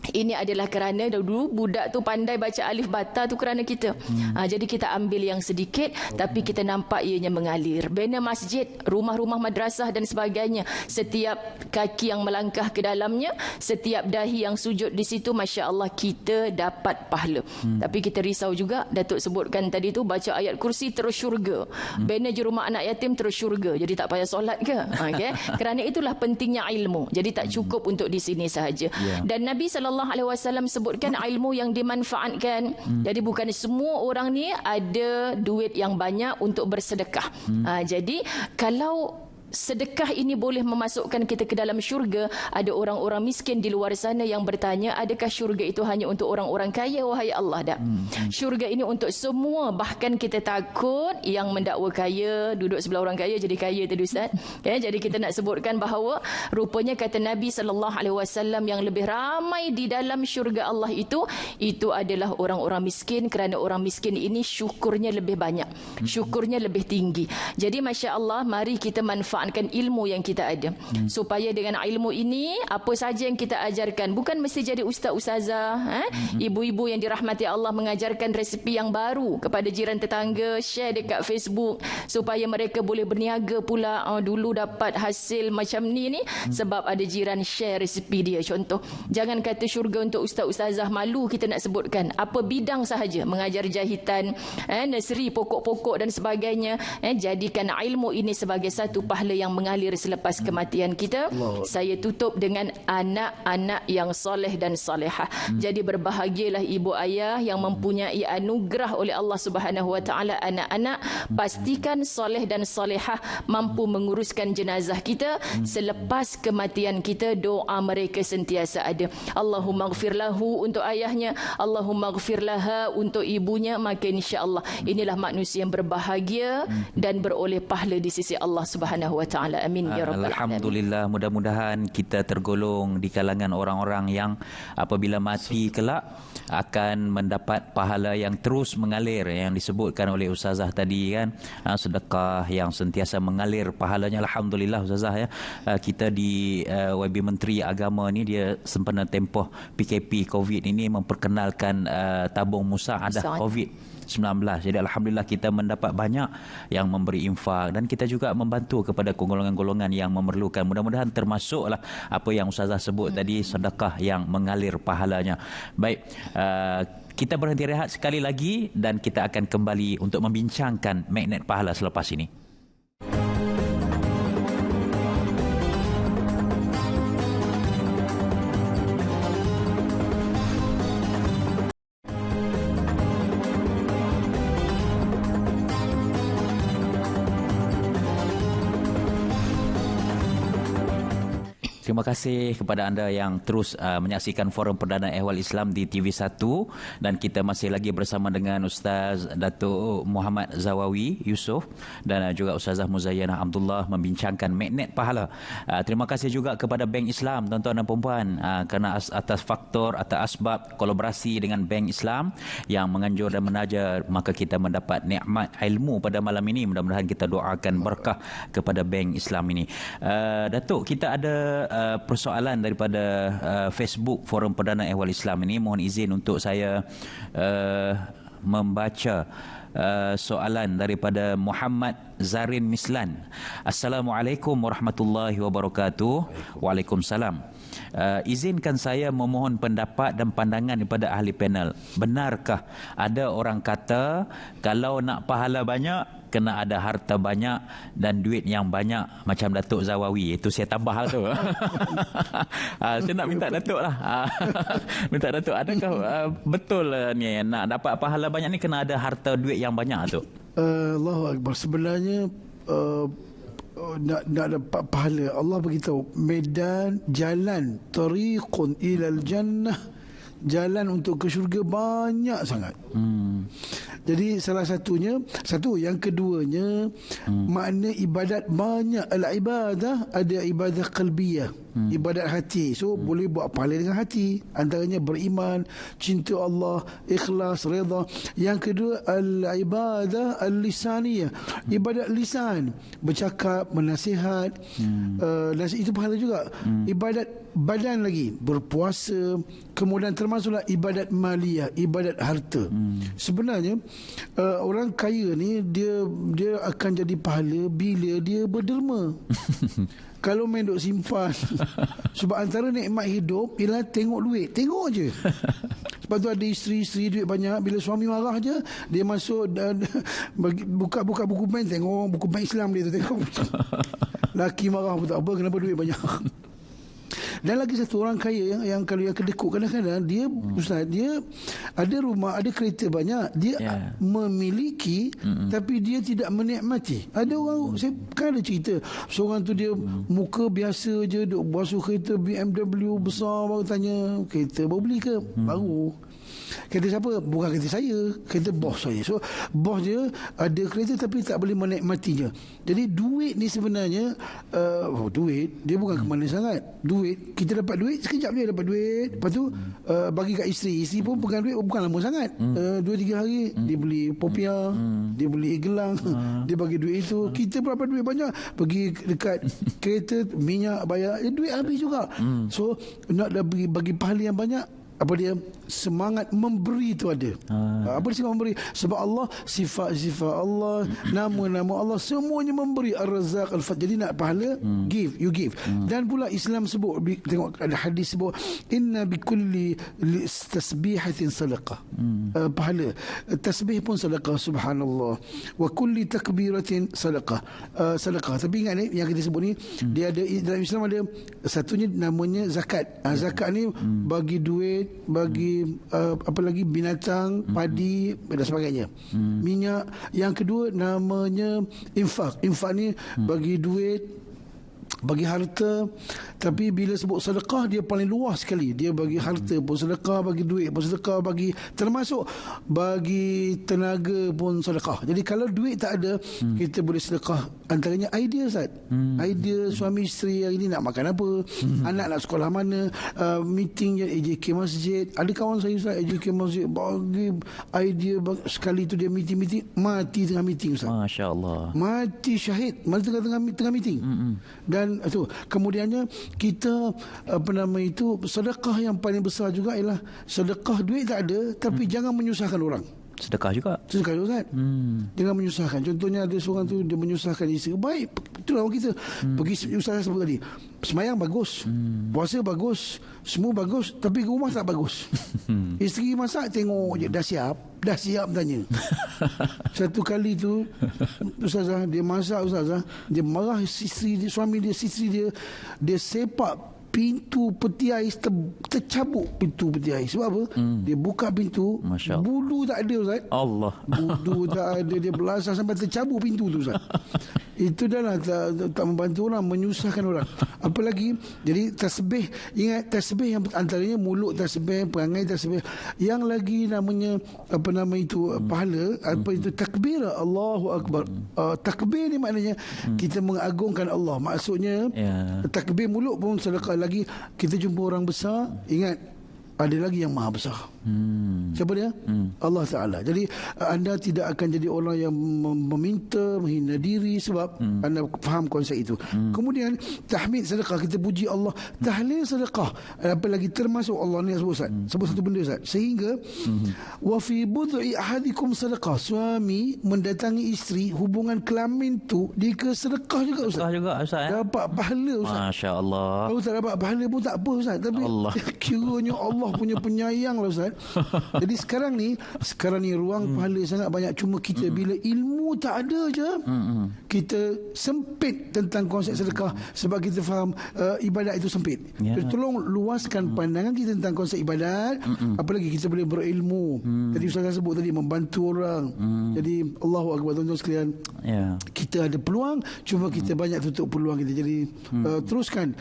Ini adalah kerana dulu budak tu pandai baca alif bata tu kerana kita. Jadi kita ambil yang sedikit, tapi kita nampak ianya mengalir. Bina masjid, rumah-rumah madrasah dan sebagainya. Setiap kaki yang melangkah ke dalamnya, setiap dahi yang sujud di situ, masya-Allah kita dapat pahala. Tapi kita risau juga, Datuk sebutkan tadi tu, baca ayat kursi terus syurga. Bina je rumah anak yatim terus syurga. Jadi tak payah solat ke? Okay? Kerana itulah pentingnya ilmu. Jadi tak cukup untuk di sini sahaja. Dan Nabi SAW sebutkan ilmu yang dimanfaatkan. Jadi bukan semua orang ni ada duit yang banyak untuk bersedekah. Jadi kalau sedekah ini boleh memasukkan kita ke dalam syurga, ada orang-orang miskin di luar sana yang bertanya, adakah syurga itu hanya untuk orang-orang kaya? Wahai Allah, tak. Syurga ini untuk semua. Bahkan kita takut yang mendakwa kaya, duduk sebelah orang kaya jadi kaya tadi Ustaz. Jadi kita nak sebutkan bahawa rupanya kata Nabi SAW, yang lebih ramai di dalam syurga Allah itu adalah orang-orang miskin, kerana orang miskin ini syukurnya lebih banyak, syukurnya lebih tinggi. Jadi masya-Allah, mari kita manfaatkan ilmu yang kita ada, supaya dengan ilmu ini apa saja yang kita ajarkan, bukan mesti jadi ustaz-ustazah, ibu-ibu yang dirahmati Allah mengajarkan resepi yang baru kepada jiran tetangga, share dekat Facebook supaya mereka boleh berniaga pula. Dulu dapat hasil macam ni sebab ada jiran share resepi dia. Contoh, jangan kata syurga untuk ustaz-ustazah, malu kita nak sebutkan apa bidang sahaja, mengajar jahitan, nursery, pokok-pokok dan sebagainya. Jadikan ilmu ini sebagai satu pahala yang mengalir selepas kematian kita. Saya tutup dengan anak-anak yang soleh dan solehah. Jadi berbahagialah ibu ayah yang mempunyai anugerah oleh Allah Subhanahu Wa Taala anak-anak. Pastikan soleh dan solehah mampu menguruskan jenazah kita selepas kematian kita. Doa mereka sentiasa ada. Allahumma ghfir lahu untuk ayahnya, Allahumma ghfir laha untuk ibunya. Maka insya-Allah inilah manusia yang berbahagia dan beroleh pahala di sisi Allah Subhanahu Wa Taala. Amin ya rabbal alamin. Alhamdulillah, mudah-mudahan kita tergolong di kalangan orang-orang yang apabila mati kelak akan mendapat pahala yang terus mengalir, yang disebutkan oleh ustazah tadi kan, sedekah yang sentiasa mengalir pahalanya. Alhamdulillah ustazah ya, kita di YB Menteri Agama ni dia sempena tempoh PKP COVID ini memperkenalkan tabung musaadah COVID-19. Jadi alhamdulillah kita mendapat banyak yang memberi infak, dan kita juga membantu kepada golongan-golongan yang memerlukan. Mudah-mudahan termasuklah apa yang ustazah sebut tadi, sedekah yang mengalir pahalanya. Baik, kita berhenti rehat sekali lagi dan kita akan kembali untuk membincangkan magnet pahala selepas ini. Terima kasih kepada anda yang terus menyaksikan Forum Perdana Ehwal Islam di TV1, dan kita masih lagi bersama dengan Ustaz Datuk Muhammad Zawawi Yusof dan juga Ustazah Muzayyanah Abdullah membincangkan magnet pahala. Terima kasih juga kepada Bank Islam, tuan-tuan dan puan-puan, kerana atas faktor atau asbab kolaborasi dengan Bank Islam yang menganjur dan menaja, maka kita mendapat nikmat ilmu pada malam ini. Mudah-mudahan kita doakan berkah kepada Bank Islam ini. Datuk, kita ada persoalan daripada Facebook Forum Perdana Ehwal Islam ini. Mohon izin untuk saya membaca soalan daripada Muhammad Zarin Mislan. Assalamualaikum warahmatullahi wabarakatuh. Waalaikumsalam. Izinkan saya memohon pendapat dan pandangan daripada ahli panel. Benarkah ada orang kata kalau nak pahala banyak kena ada harta banyak dan duit yang banyak macam Datuk Zawawi? Itu saya tambah lah tu. Saya nak minta Datuk lah. Minta Datuk, adakah betul ni nak dapat pahala banyak ni kena ada harta duit yang banyak tu? Allahu Akbar. Sebenarnya nak dapat pahala, Allah beritahu medan jalan tariqun ilal jannah, jalan untuk ke syurga banyak sangat. Jadi salah satunya, yang keduanya makna ibadat banyak. Al-ibadah ada ibadah qalbiyah, ibadat hati. So boleh buat pahala dengan hati, antaranya beriman, cinta Allah, ikhlas, redha. Yang kedua al-ibadah al-lisaniyah, ibadat lisan, bercakap, menasihat, itu pahala juga. Ibadat badan lagi, berpuasa. Kemudian termasuklah ibadat maliyah, ibadat harta. Sebenarnya orang kaya ni dia akan jadi pahala bila dia berderma. Kalau main duk simpan. Sebab antara nikmat hidup ialah tengok duit. Tengok je. Sebab tu ada isteri duit banyak, bila suami marah je dia masuk dan buka buku main, tengok buku main Islam dia tu, tengok. Laki marah pun tak apa, kenapa duit banyak. Dan lagi satu orang kaya yang kalau yang kedekut, kadang-kadang dia Ustaz, dia ada rumah, ada kereta banyak, dia memiliki tapi dia tidak menikmati. Ada orang, saya kan ada cerita, seorang tu dia muka biasa je, duk basuh kereta BMW besar, baru tanya, kereta baru beli ke? Baru. Kereta siapa? Bukan kereta saya, kereta bos saya. So bos dia ada kereta tapi tak boleh menikmatinya. Jadi duit ni sebenarnya duit dia bukan kemana sangat. Duit, kita dapat duit sekejap je dapat duit. Lepas tu bagi kat isteri. Isteri pun pegang duit bukan lama sangat. 2-3 hari dia beli popiah, dia beli gelang, dia bagi duit itu. Kita berapa duit banyak, pergi dekat kereta, minyak bayar, duit habis juga. So nak bagi pahala yang banyak, apa dia, semangat memberi tu ada. Apa dia semangat memberi? Sebab Allah, sifat-sifat Allah, nama-nama Allah, semuanya memberi. Ar-Razzaq, Al-Fat. Jadi nak pahala, give, you give. Dan pula Islam sebut, tengok ada hadis sebut, inna bikulli tasbihatin sadaqah. Pahala tasbih pun sedekah, subhanallah. Wa kulli takbiratin sadaqah. Sedekah. Tapi ingat ni yang kita sebut ni, dia ada dalam Islam, ada satunya namanya zakat. Zakat ni bagi duit, bagi apa lagi, binatang, padi dan sebagainya, minyak. Yang kedua namanya infak. Infak ni bagi duit, bagi harta. Tapi bila sebut sedekah, dia paling luas sekali. Dia bagi harta pun sedekah, bagi duit pun sedekah, bagi termasuk bagi tenaga pun sedekah. Jadi kalau duit tak ada, kita boleh sedekah. Antaranya idea, Ustaz. Idea suami isteri hari ni nak makan apa, anak nak sekolah mana, meeting AJK Masjid. Ada kawan saya, Ustaz, AJK Masjid bagi idea, sekali tu dia meeting mati tengah meeting, Ustaz. Masya Allah. Mati syahid, mati tengah meeting. Dan tu kemudiannya kita sedekah yang paling besar juga ialah sedekah. Duit tak ada tapi jangan menyusahkan orang. Sedekah juga. Sedekah juga, Ustaz. Jangan menyusahkan. Contohnya ada seorang tu dia menyusahkan isteri. Baik, itulah orang kita. Pergi Ustaz sebut tadi, semayang bagus, puasa bagus, semua bagus, tapi rumah tak bagus. Isteri masak tengok je, dah siap tanya. Satu kali tu Ustazah, dia masak, Ustazah, dia marah isteri dia, suami dia, isteri dia sepak pintu peti ais, tercabuk pintu peti ais. Sebab apa? Dia buka pintu, bulu tak ada, Ustaz. Allah. Bulu tak ada, dia belasah sampai tercabuk pintu tu, Ustaz. Itu dah lah tak membantu orang, menyusahkan orang. Apalagi, jadi tasbih, ingat tasbih yang antaranya mulut tasbih, perangai tasbih. Yang lagi namanya pahala, itu takbir, Allahu Akbar. Takbir ni maknanya kita mengagungkan Allah. Maksudnya takbir mulut pun sedekah. Lagi kita jumpa orang besar, ingat ada lagi yang maha besar. Siapa dia? Allah Ta'ala. Jadi anda tidak akan jadi orang yang meminta, menghina diri sebab anda faham konsep itu. Kemudian tahmid sedekah, kita puji Allah. Tahlil sedekah, apalagi termasuk Allah ni sebut Ustaz. Sebut satu benda Ustaz. Sehingga wa fi bud'i ahadikum sedekah, suami mendatangi isteri, hubungan kelamin tu dia ke sedekah juga Ustaz. Sedekah juga Ustaz. Dapat pahala Ustaz. Masya-Allah. Kalau tak dapat pahala pun tak apa Ustaz. Tapi Allah. kiranya Allah punya penyayang lah Ustaz. Jadi sekarang ni ruang pahala sangat banyak. Cuma kita bila ilmu tak ada je, kita sempit tentang konsep sedekah sebab kita faham ibadat itu sempit. Jadi tolong luaskan pandangan kita tentang konsep ibadat. Apalagi kita boleh berilmu. Tadi Ustaz sebut tadi membantu orang. Jadi Allahu Akbar tuan-tuan sekalian. Kita ada peluang, cuma kita banyak tutup peluang kita. Jadi teruskan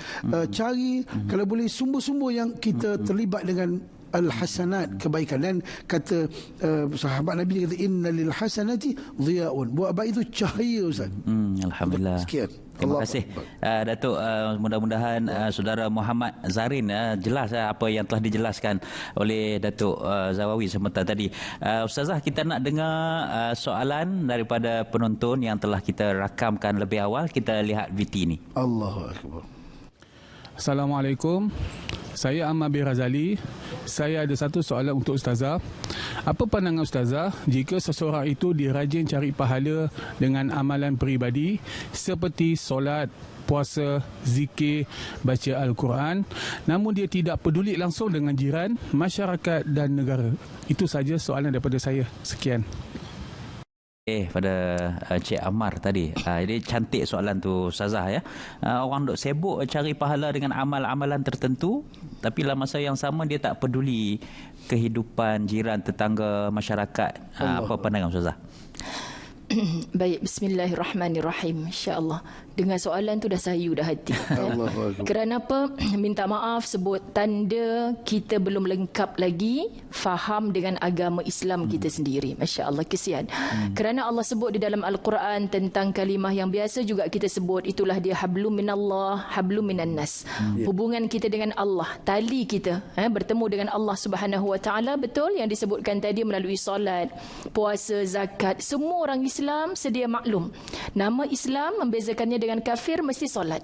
cari kalau boleh sumber-sumber yang kita terlibat dengan al-hasanat, kebaikan. Dan kata sahabat Nabi kata innalil hasanati dhiyaun, buat baik itu cahaya Ustaz. Alhamdulillah. Sekian. Terima kasih Datuk. Mudah-mudahan saudara Muhammad Zarin jelas apa yang telah dijelaskan oleh Datuk Zawawi sebentar tadi. Ustazah, kita nak dengar soalan daripada penonton yang telah kita rakamkan lebih awal. Kita lihat VT ni. Allahu Akbar. Assalamualaikum. Saya Ammar bin Razali. Saya ada satu soalan untuk Ustazah. Apa pandangan Ustazah jika seseorang itu dirajin cari pahala dengan amalan peribadi seperti solat, puasa, zikir, baca Al-Quran, namun dia tidak peduli langsung dengan jiran, masyarakat dan negara? Itu saja soalan daripada saya. Sekian. Pada Cik Ammar tadi. Jadi cantik soalan tu Ustazah ya. Orang duk sibuk cari pahala dengan amal-amalan tertentu, tapi dalam masa yang sama dia tak peduli kehidupan jiran, tetangga, masyarakat. Apa pandangan Ustazah? Baik, bismillahirrahmanirrahim. InsyaAllah dengan soalan tu dah sayu dah hati. Kerana apa? Minta maaf sebut tanda kita belum lengkap lagi faham dengan agama Islam kita sendiri. Masya Allah, kesian. Kerana Allah sebut di dalam Al-Quran tentang kalimah yang biasa juga kita sebut, itulah dia hablum minallah, hablum minan nas. Hubungan kita dengan Allah, tali kita bertemu dengan Allah Subhanahu Wa Taala, betul yang disebutkan tadi melalui solat, puasa, zakat. Semua orang Islam sedia maklum. Nama Islam membezakannya dengan kafir mesti solat,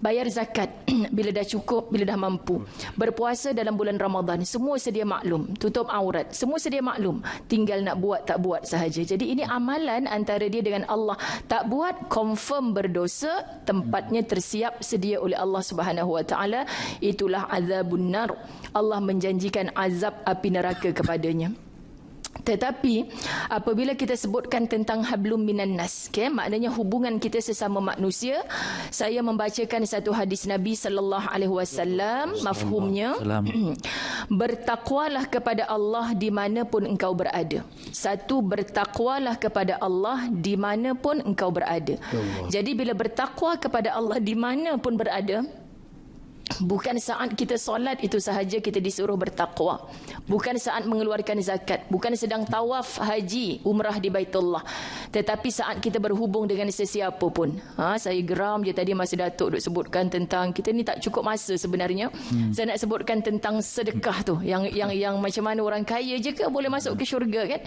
bayar zakat bila dah cukup, bila dah mampu, berpuasa dalam bulan Ramadan, semua sedia maklum, tutup aurat, semua sedia maklum, tinggal nak buat tak buat sahaja. Jadi ini amalan antara dia dengan Allah. Tak buat confirm berdosa, tempatnya tersiap sedia oleh Allah Subhanahu Wa Taala. Itulah azabun nar. Allah menjanjikan azab api neraka kepadanya. Tetapi apabila kita sebutkan tentang hablum minan nas, maknanya hubungan kita sesama manusia, saya membacakan satu hadis Nabi sallallahu alaihi wasallam, mafhumnya bertakwalah kepada Allah di mana pun engkau berada. Satu, bertakwalah kepada Allah di mana pun engkau berada. Jadi bila bertakwa kepada Allah di mana pun berada, bukan saat kita solat itu sahaja kita disuruh bertakwa, bukan saat mengeluarkan zakat, bukan sedang tawaf haji umrah di Baitullah, tetapi saat kita berhubung dengan sesiapa pun. Saya geram je tadi masa Datuk duk sebutkan tentang, kita ni tak cukup masa sebenarnya. Saya nak sebutkan tentang sedekah tu, yang macam mana orang kaya je ke boleh masuk ke syurga kan.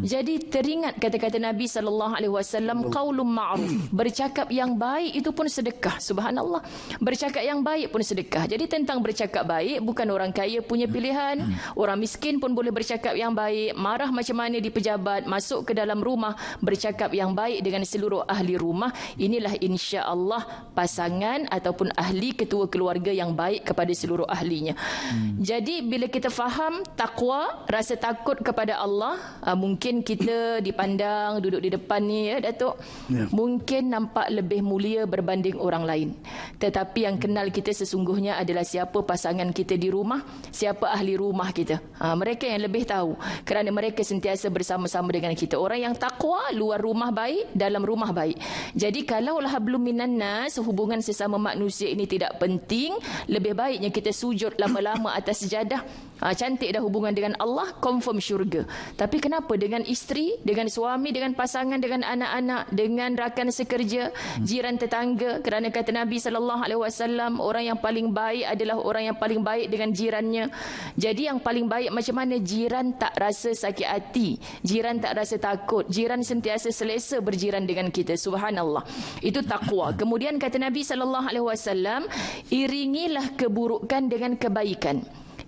Jadi teringat kata-kata Nabi sallallahu alaihi wasallam, qaulun ma'ruf, bercakap yang baik itu pun sedekah. Subhanallah, bercakap yang baik pun sedekah. Jadi tentang bercakap baik, bukan orang kaya punya pilihan, orang miskin pun boleh bercakap yang baik. Marah macam mana di pejabat, masuk ke dalam rumah, bercakap yang baik dengan seluruh ahli rumah. Inilah insya-Allah pasangan ataupun ahli ketua keluarga yang baik kepada seluruh ahlinya. Jadi bila kita faham takwa, rasa takut kepada Allah, mungkin kita dipandang duduk di depan ni ya Datuk, mungkin nampak lebih mulia berbanding orang lain. Tetapi yang kenal kita sesungguhnya adalah siapa pasangan kita di rumah, siapa ahli rumah kita. Mereka yang lebih tahu, kerana mereka sentiasa bersama-sama dengan kita. Orang yang takwa, luar rumah baik, dalam rumah baik. Jadi kalaulah hablum minan nas, hubungan sesama manusia ini tidak penting, lebih baiknya kita sujud lama-lama atas sejadah Cantik dah hubungan dengan Allah, confirm syurga. Tapi kenapa dengan isteri, dengan suami, dengan pasangan, dengan anak-anak, dengan rakan sekerja, jiran tetangga? Kerana kata Nabi SAW, orang yang paling baik adalah orang yang paling baik dengan jirannya. Jadi yang paling baik macam mana? Jiran tak rasa sakit hati, jiran tak rasa takut, jiran sentiasa selesa berjiran dengan kita. Subhanallah. Itu takwa. Kemudian kata Nabi SAW, iringilah keburukan dengan kebaikan.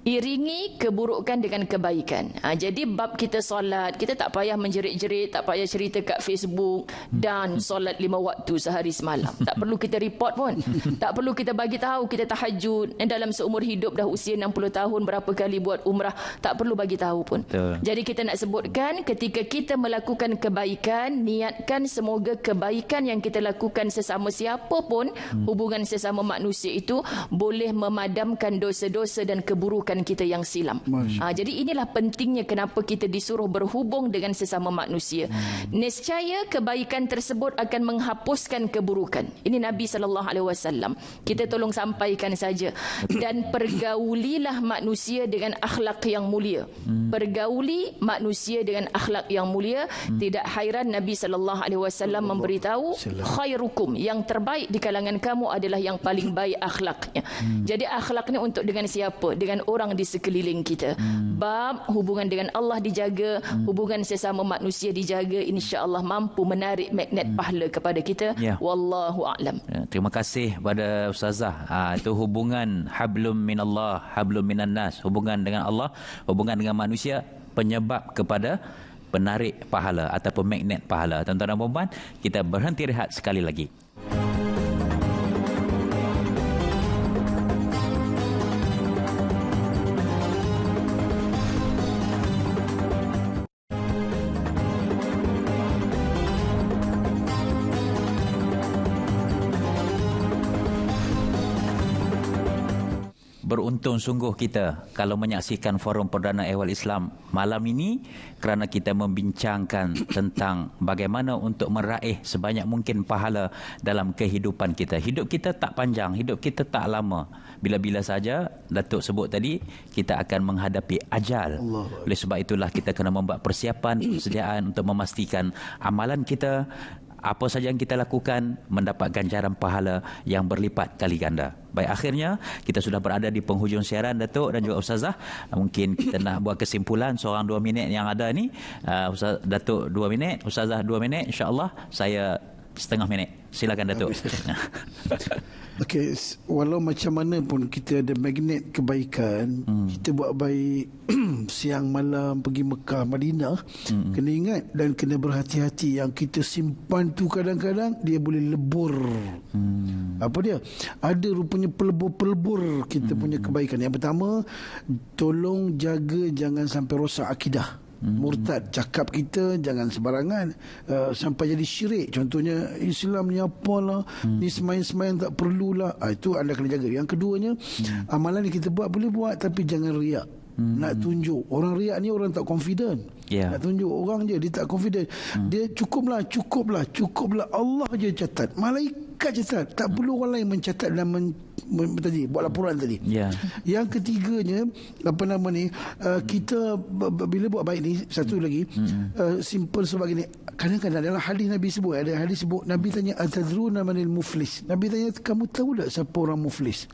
Iringi keburukan dengan kebaikan. Jadi bab kita solat, kita tak payah menjerit-jerit, tak payah cerita kat Facebook dan solat 5 waktu sehari semalam. Tak perlu kita report pun. Tak perlu kita bagi tahu kita tahajud. Dalam seumur hidup dah usia 60 tahun berapa kali buat umrah, tak perlu bagi tahu pun. Betul. Jadi kita nak sebutkan ketika kita melakukan kebaikan, niatkan semoga kebaikan yang kita lakukan sesama siapa pun, hubungan sesama manusia itu boleh memadamkan dosa-dosa dan keburukan kita yang silam. Jadi inilah pentingnya kenapa kita disuruh berhubung dengan sesama manusia. Nescaya kebaikan tersebut akan menghapuskan keburukan. Ini Nabi SAW. Kita tolong sampaikan saja. Dan pergaulilah manusia dengan akhlak yang mulia. Pergauli manusia dengan akhlak yang mulia. Tidak hairan Nabi SAW memberitahu, khairukum, yang terbaik di kalangan kamu adalah yang paling baik akhlaknya. Jadi akhlaknya untuk dengan siapa? Dengan orang di sekeliling kita. Bab hubungan dengan Allah dijaga, hubungan sesama manusia dijaga, insya-Allah mampu menarik magnet pahala kepada kita. Wallahu a'lam. Terima kasih pada Ustazah. Itu hubungan hablum minallah, hablum minan nas. Hubungan dengan Allah, hubungan dengan manusia, penyebab kepada penarik pahala ataupun magnet pahala. Tuan-tuan dan puan-puan, kita berhenti rehat sekali lagi. Beruntung sungguh kita kalau menyaksikan Forum Perdana Ehwal Islam malam ini, kerana kita membincangkan tentang bagaimana untuk meraih sebanyak mungkin pahala dalam kehidupan kita. Hidup kita tak panjang, hidup kita tak lama. Bila-bila saja Datuk sebut tadi, kita akan menghadapi ajal. Oleh sebab itulah kita kena membuat persiapan, persediaan untuk memastikan amalan kita, apa saja yang kita lakukan, mendapat ganjaran pahala yang berlipat kali ganda. Baik, akhirnya kita sudah berada di penghujung siaran, Datuk dan juga Ustazah. Mungkin kita nak buat kesimpulan seorang 2 minit yang ada ni. Datuk 2 minit, Ustazah 2 minit. InsyaAllah saya setengah minit. Silakan Datuk. Okey, walau macam mana pun kita ada magnet kebaikan, kita buat baik siang malam pergi Mekah, Madinah, kena ingat dan kena berhati-hati. Yang kita simpan tu kadang-kadang dia boleh lebur. Apa dia? Ada rupanya pelebur-pelebur kita punya kebaikan. Yang pertama, tolong jaga jangan sampai rosak akidah. Murtad, cakap kita jangan sembarangan sampai jadi syirik. Contohnya Islam ni apalah, ni semain-semain tak perlulah. Itu anda kena jaga. Yang keduanya, amalan yang kita buat boleh buat tapi jangan riak. Nak tunjuk. Orang riak ni orang tak confident. Nak tunjuk orang je, dia tak confident. Dia cukuplah Allah je catat, malaikat catat, tak perlu orang lain mencatat dan tadi buat laporan tadi. Yang ketiganya, apa nama ni, kita bila buat baik ni, satu lagi simple sebagai ni. Kadang-kadang dalam hadis Nabi sebut, ada hadis sebut, Nabi tanya, atadruna manil muflis? Nabi tanya, kamu tahu tak siapa orang muflis?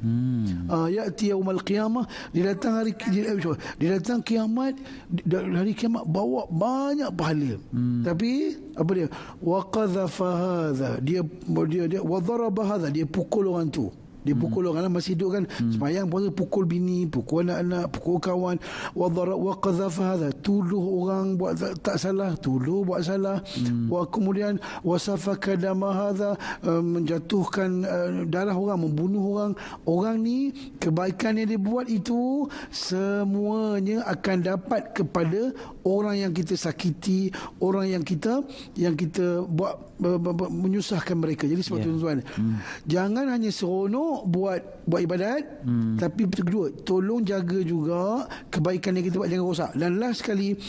Ya'ti yaumal qiyamah, dia datang kiamat, hari kiamat bawa banyak pahala. Tapi apa dia? Wa qadhafa hadha, dia wa daraba hadha, dia pukul orang tu. Dia pukul orang masih hidup kan, sembahyang puasa, pukul bini, pukul anak-anak, pukul kawan. Wa qadhafa hadha, tuduh orang buat tak salah, tuduh buat salah. Wa kemudian wasafaka dama hadha, menjatuhkan darah orang, membunuh orang. Orang ni kebaikan yang dia buat itu semuanya akan dapat kepada orang yang kita sakiti, orang yang kita menyusahkan mereka. Jadi sebab tuan-tuan, jangan hanya seronok buat buat ibadat. Tapi kedua, tolong jaga juga kebaikan yang kita buat, jangan rosak. Dan last sekali,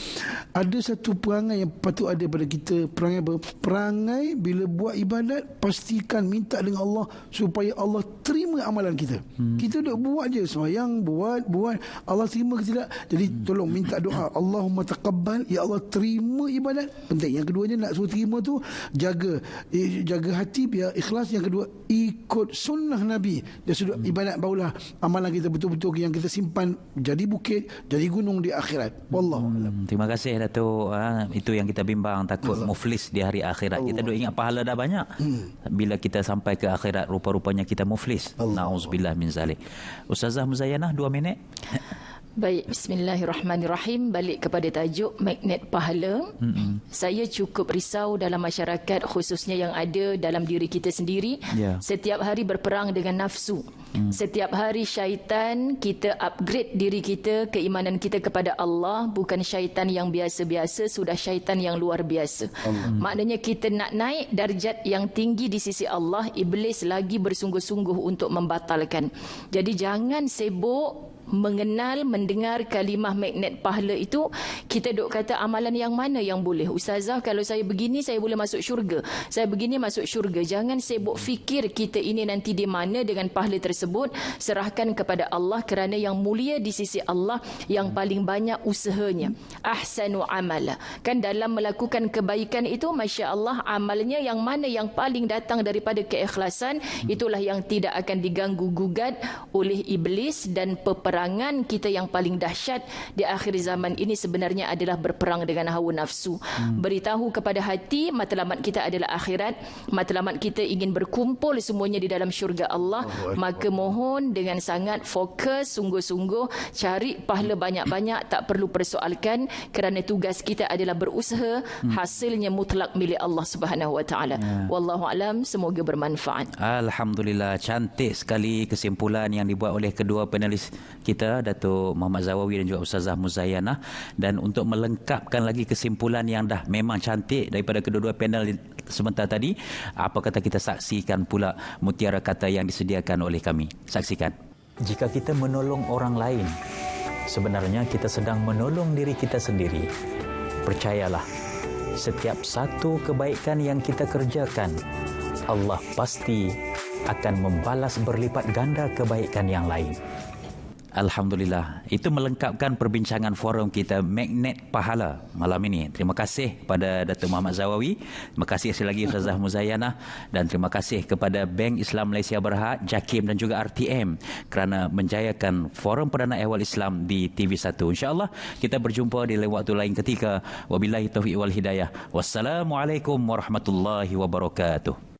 ada satu perangai yang patut ada pada kita. Perangai apa? Perangai bila buat ibadat, pastikan minta dengan Allah supaya Allah terima amalan kita. Kita duk buat je, sembahyang, buat Allah terima ke tidak. Jadi tolong minta doa, Allahumma taqabbal, ya Allah terima ibadat. Penting. Yang keduanya nak suruh terima tu, jaga hati biar ikhlas. Yang kedua, ikut sunnah Nabi. Dia sudah ibadat, barulah amalan kita betul-betul yang kita simpan jadi bukit, jadi gunung di akhirat. Wallahu a'lam. Terima kasih Datuk. Itu yang kita bimbang, takut muflis di hari akhirat. Kita duk ingat pahala dah banyak. Bila kita sampai ke akhirat, rupa-rupanya kita muflis. Na'udzubillah min zalik. Ustazah Muzayanah, 2 minit. Baik, bismillahirrahmanirrahim. Balik kepada tajuk magnet pahala. Saya cukup risau dalam masyarakat, khususnya yang ada dalam diri kita sendiri. Setiap hari berperang dengan nafsu. Setiap hari syaitan, kita upgrade diri kita, keimanan kita kepada Allah. Bukan syaitan yang biasa-biasa, sudah syaitan yang luar biasa. Maknanya kita nak naik darjat yang tinggi di sisi Allah, iblis lagi bersungguh-sungguh untuk membatalkan. Jadi jangan sibuk mendengar kalimah magnet pahala itu. Kita duk kata amalan yang mana yang boleh. Ustazah, kalau saya begini saya boleh masuk syurga, saya begini masuk syurga. Jangan sibuk fikir kita ini nanti di mana dengan pahala tersebut. Serahkan kepada Allah, kerana yang mulia di sisi Allah yang paling banyak usahanya. Ahsanu amala. Kan dalam melakukan kebaikan itu, Masya Allah, amalnya yang mana yang paling datang daripada keikhlasan, itulah yang tidak akan diganggu-gugat oleh iblis. Dan peperangan kita yang paling dahsyat di akhir zaman ini sebenarnya adalah berperang dengan hawa nafsu. Beritahu kepada hati, matlamat kita adalah akhirat, matlamat kita ingin berkumpul semuanya di dalam syurga Allah. Maka mohon dengan sangat fokus, sungguh-sungguh cari pahala banyak-banyak, tak perlu persoalkan, kerana tugas kita adalah berusaha, hasilnya mutlak milik Allah Subhanahu wa taala. Wallahu alam, semoga bermanfaat. Alhamdulillah, cantik sekali kesimpulan yang dibuat oleh kedua panelis kita, Datuk Muhammad Zawawi dan juga Ustazah Muzayanah. Dan untuk melengkapkan lagi kesimpulan yang dah memang cantik daripada kedua-dua panel sebentar tadi, apa kata kita saksikan pula mutiara kata yang disediakan oleh kami. Saksikan. Jika kita menolong orang lain, sebenarnya kita sedang menolong diri kita sendiri. Percayalah, setiap satu kebaikan yang kita kerjakan, Allah pasti akan membalas berlipat ganda kebaikan yang lain. Alhamdulillah, itu melengkapkan perbincangan forum kita Magnet Pahala malam ini. Terima kasih kepada Datuk Muhammad Zawawi, terima kasih sekali lagi Ustazah Muzayanah, dan terima kasih kepada Bank Islam Malaysia Berhad, JAKIM dan juga RTM kerana menjayakan forum Perdana Ehwal Islam di TV1. InsyaAllah kita berjumpa di waktu lain ketika. Wabillahi taufiq wal hidayah. Wassalamualaikum warahmatullahi wabarakatuh.